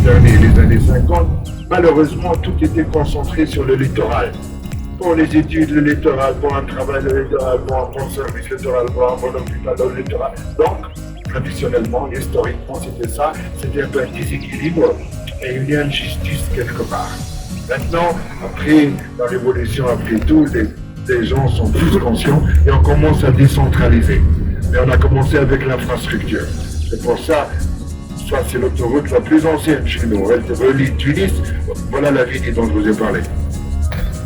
dernier, les années 50, malheureusement, tout était concentré sur le littoral. Pour les études, le littoral, pour un travail, le littoral, pour un bon service littoral, pour un bon hôpital, le littoral. Donc, traditionnellement, historiquement, c'était ça. C'était un peu un déséquilibre et une injustice quelque part. Maintenant, après la révolution, après tout, les gens sont plus conscients et on commence à décentraliser. Mais on a commencé avec l'infrastructure. C'est pour ça, soit c'est l'autoroute la plus ancienne chez nous. Elle relie Tunis, voilà la ville dont je vous ai parlé.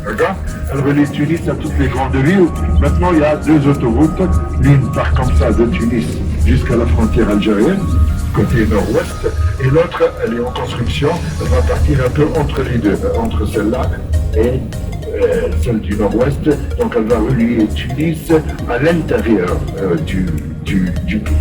D'accord? Elle relie Tunis à toutes les grandes villes. Maintenant, il y a deux autoroutes. L'une part comme ça de Tunis jusqu'à la frontière algérienne, côté nord-ouest, et l'autre, elle est en construction. Elle va partir un peu entre les deux, entre celle-là et celle du nord-ouest. Donc, elle va relier Tunis à l'intérieur du pays.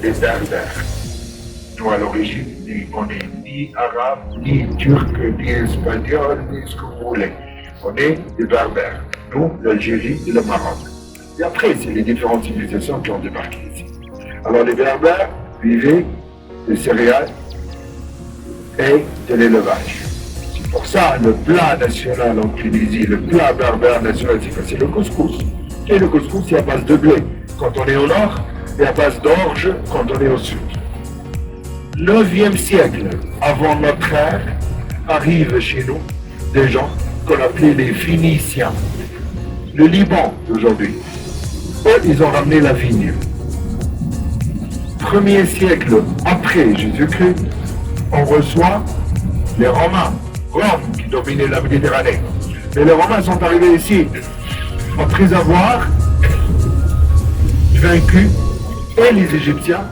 Les Berbères. Nous, à l'origine, on n'est ni arabe, ni turc, ni espagnol, ni ce que vous voulez. On est des Berbères. Nous, l'Algérie et le Maroc. Et après, c'est les différentes civilisations qui ont débarqué ici. Alors, les Berbères vivaient des céréales et de l'élevage. C'est pour ça, le plat national en Tunisie, le plat berbère national, c'est le couscous. Et le couscous, c'est à base de blé. Quand on est au nord, et à base d'orge quand on est au sud. 9e siècle avant notre ère, arrivent chez nous des gens qu'on appelait les Phéniciens. Le Liban d'aujourd'hui. Eux, ils ont ramené la vigne. 1er siècle après Jésus-Christ, on reçoit les Romains. Rome qui dominait la Méditerranée. Et les Romains sont arrivés ici après avoir vaincu et les Égyptiens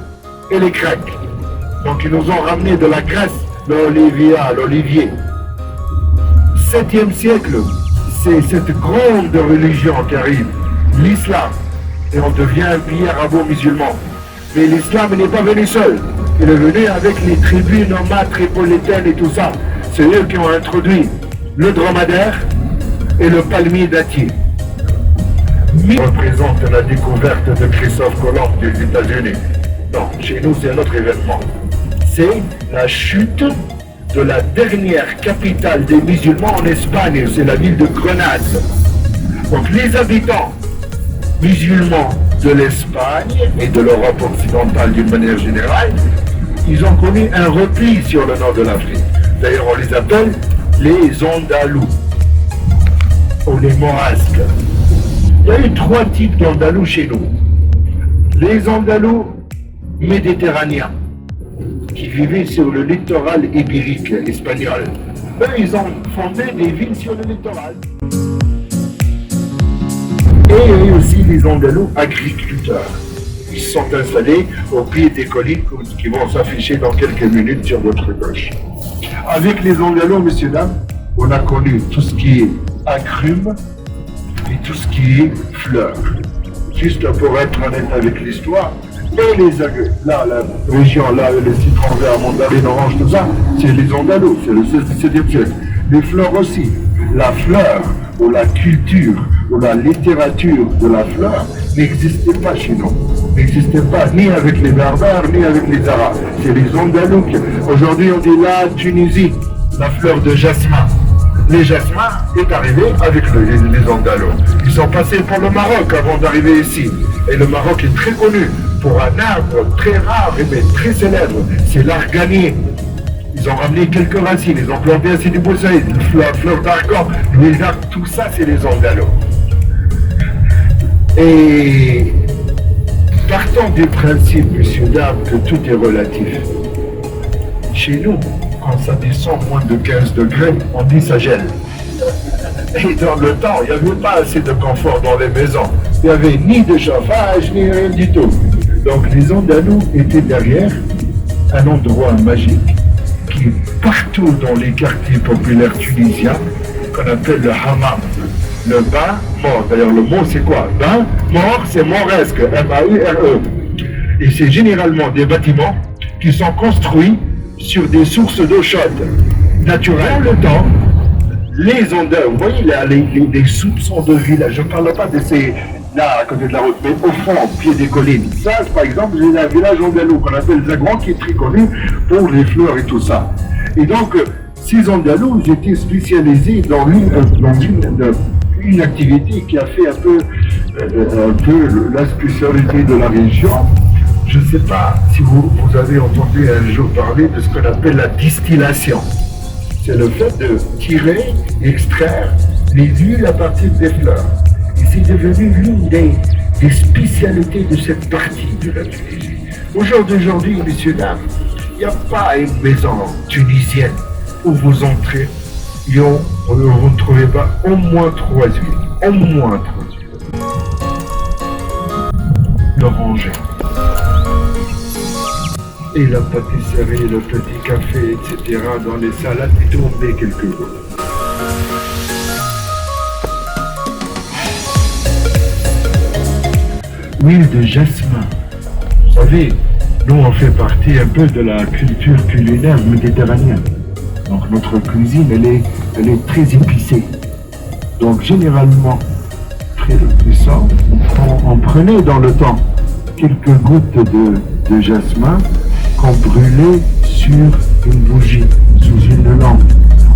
et les Grecs. Donc ils nous ont ramené de la Grèce l'olivier. 7e siècle, c'est cette grande religion qui arrive, l'islam. Et on devient un pays arabo-musulman. Mais l'islam n'est pas venu seul. Il est venu avec les tribus nomades tripolitaines et tout ça. C'est eux qui ont introduit le dromadaire et le palmier dattier. Représente la découverte de Christophe Colomb des États-Unis. Non, chez nous, c'est un autre événement. C'est la chute de la dernière capitale des musulmans en Espagne, c'est la ville de Grenade. Donc les habitants musulmans de l'Espagne et de l'Europe occidentale d'une manière générale, ils ont connu un repli sur le nord de l'Afrique. D'ailleurs, on les appelle les Andalous ou les Morisques. Il y a eu 3 types d'Andalous chez nous. Les Andalous méditerranéens, qui vivaient sur le littoral ibérique espagnol. Eux, ils ont fondé des villes sur le littoral. Et il y a eu aussi les Andalous agriculteurs. Ils se sont installés au pied des collines qui vont s'afficher dans quelques minutes sur votre gauche. Avec les Andalous, messieurs, dames, on a connu tout ce qui est agrumes, et tout ce qui est fleurs. Juste pour être honnête avec l'histoire, et les agrumes, là, la région, là, les citrons verts, mandarines, oranges, tout ça, c'est les Andalous, c'est le 16e siècle. Les fleurs aussi. La fleur, ou la culture, ou la littérature de la fleur n'existait pas chez nous. N'existait pas ni avec les Berbères, ni avec les Arabes. C'est les Andalous. Aujourd'hui, on dit la Tunisie, la fleur de jasmin. Les jasmins est arrivé avec les Andalous. Ils sont passés pour le Maroc avant d'arriver ici. Et le Maroc est très connu pour un arbre très rare et très célèbre. C'est l'arganier. Ils ont ramené quelques racines. Ils ont planté ainsi du boussaïd, la fleur d'argan, les arbres, tout ça c'est les Andalous. Et partant du principe, messieurs, dames, que tout est relatif. Chez nous, quand ça descend moins de 15 degrés, on dit ça gèle. Et dans le temps, il n'y avait pas assez de confort dans les maisons. Il n'y avait ni de chauffage, ni rien du tout. Donc les Andalous étaient derrière un endroit magique qui, partout dans les quartiers populaires tunisiens, qu'on appelle le hammam, le bain mort. D'ailleurs, le mot c'est quoi? Bain mort, c'est mauresque, M-A-U-R-E. Et c'est généralement des bâtiments qui sont construits sur des sources d'eau chaude, naturelles. Dans le temps, les ondeurs, vous voyez les soupçons de village, je ne parle pas de ces là à côté de la route, mais au fond, au pied des collines. Ça, par exemple, j'ai un village andalou qu'on appelle Zagouan qui est très connu pour les fleurs et tout ça. Et donc, ces andalous, ils étaient spécialisés dans une activité qui a fait un peu la spécialité de la région. Je ne sais pas si vous avez entendu un jour parler de ce qu'on appelle la distillation. C'est le fait de tirer, extraire les huiles à partir des fleurs. Et c'est devenu l'une des spécialités de cette partie de la Tunisie. Aujourd'hui, messieurs, dames, il n'y a pas une maison tunisienne où vous entrez et vous ne trouvez pas au moins 3 huiles. Au moins 3 huiles. L'oranger. Et la pâtisserie, le petit café, etc. dans les salades, tourner quelques jours. Huile de jasmin. Vous savez, nous on fait partie un peu de la culture culinaire méditerranéenne. Donc notre cuisine, elle est très épicée. Donc généralement, très puissant, on prenait dans le temps quelques gouttes de jasmin qu'on brûlait sur une bougie, sous une lampe.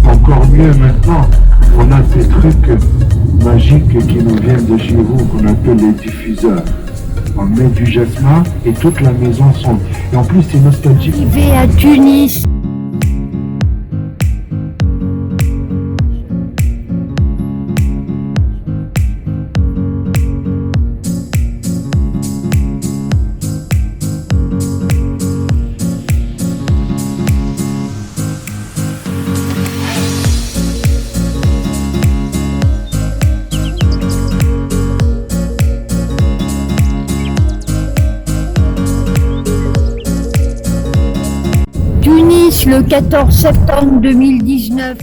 Encore mieux maintenant, on a ces trucs magiques qui nous viennent de chez vous, qu'on appelle les diffuseurs. On met du jasmin et toute la maison sent. Et en plus, c'est nostalgique. Arrivé à Tunis. Tunis, le 14 septembre 2019.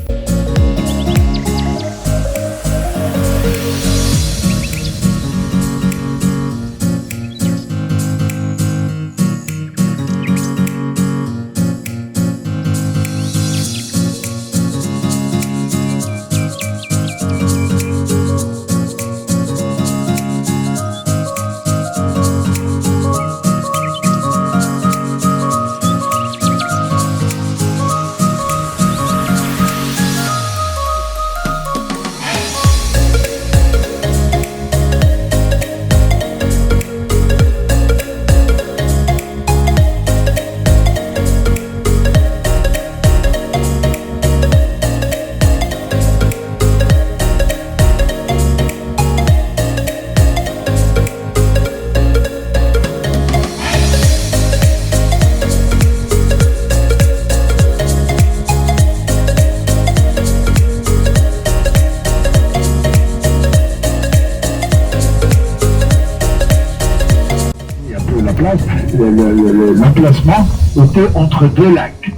L'emplacement était entre 2 lacs.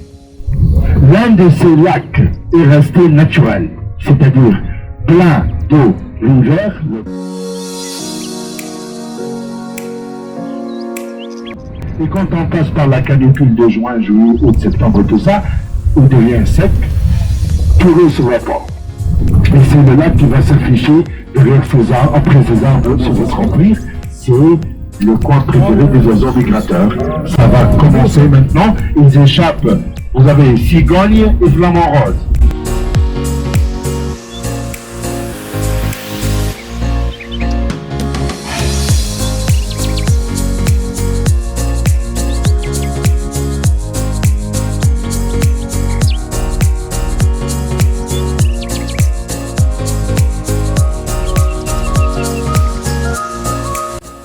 L'un de ces lacs est resté naturel, c'est-à-dire plein d'eau l'hiver. Et quand on passe par la canicule de juin, juillet, août, septembre, tout ça, il devient sec, tout l'eau se évapore. Et c'est le lac qui va s'afficher derrière ces arbres, après ces arbres se vont se remplir. C'est le coin préféré des oiseaux migrateurs. Ça va commencer maintenant. Ils échappent. Vous avez cigogne et flamant rose.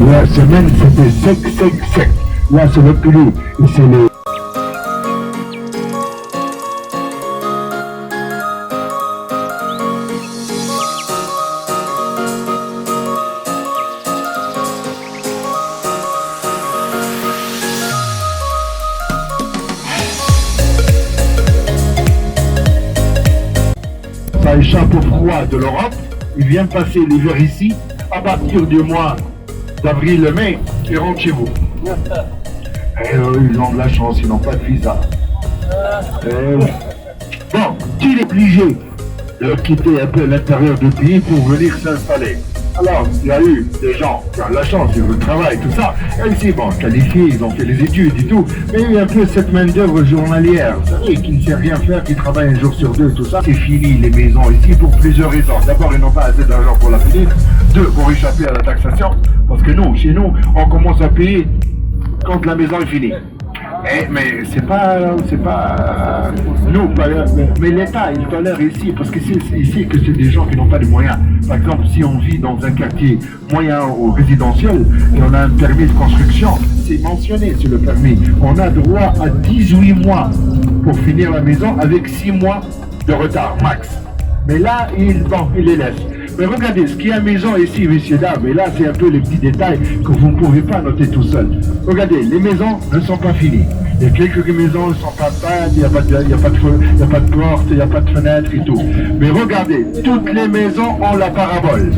La semaine, c'était sec. Là, c'est le plus. Et c'est les... Ça échappe au froid. rois de l'Europe, ils viennent passer l'hiver ici, à partir du mois d'avril-mai, ils rentrent chez vous. Et eux, ils ont de la chance, ils n'ont pas de visa. Bon, qui est obligé de quitter un peu l'intérieur du pays pour venir s'installer? Alors, il y a eu des gens qui ont de la chance, ils ont le travail, tout ça. Et ici, bon, qualifiés, ils ont fait les études et tout. Mais il y a un peu cette main-d'œuvre journalière, vous savez, qui ne sait rien faire, qui travaille un jour sur deux, tout ça. C'est fini, les maisons ici, pour plusieurs raisons. D'abord, ils n'ont pas assez d'argent pour la payer. Deux, pour échapper à la taxation. Parce que nous, chez nous, on commence à payer quand la maison est finie. Mais c'est pas nous, mais l'État, il tolère ici, parce que c'est ici que c'est des gens qui n'ont pas de moyens. Par exemple, si on vit dans un quartier moyen ou résidentiel, et on a un permis de construction, c'est mentionné sur le permis, on a droit à 18 mois pour finir la maison avec 6 mois de retard, max. Mais là, il les laisse. Mais regardez, ce qui est à maison ici, messieurs, dames, et là, c'est un peu les petits détails que vous ne pouvez pas noter tout seul. Regardez, les maisons ne sont pas finies. Il y a quelques maisons ne sont pas peintes, il n'y a pas de porte, il n'y a pas de fenêtre et tout. Mais regardez, toutes les maisons ont la parabole.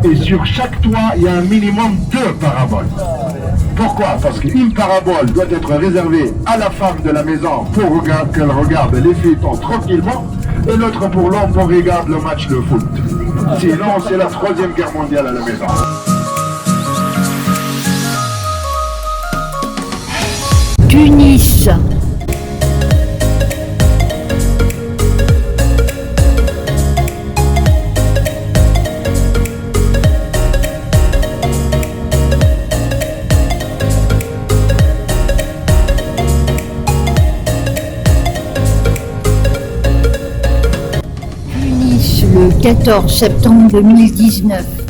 Et sur chaque toit, il y a un minimum 2 paraboles. Pourquoi? Parce qu'une parabole doit être réservée à la femme de la maison pour qu'elle regarde les feuilletons tranquillement, et l'autre pour l'homme pour regarder le match de foot. Sinon, c'est la 3e guerre mondiale à la maison. Tunis. Le 14 septembre 2019.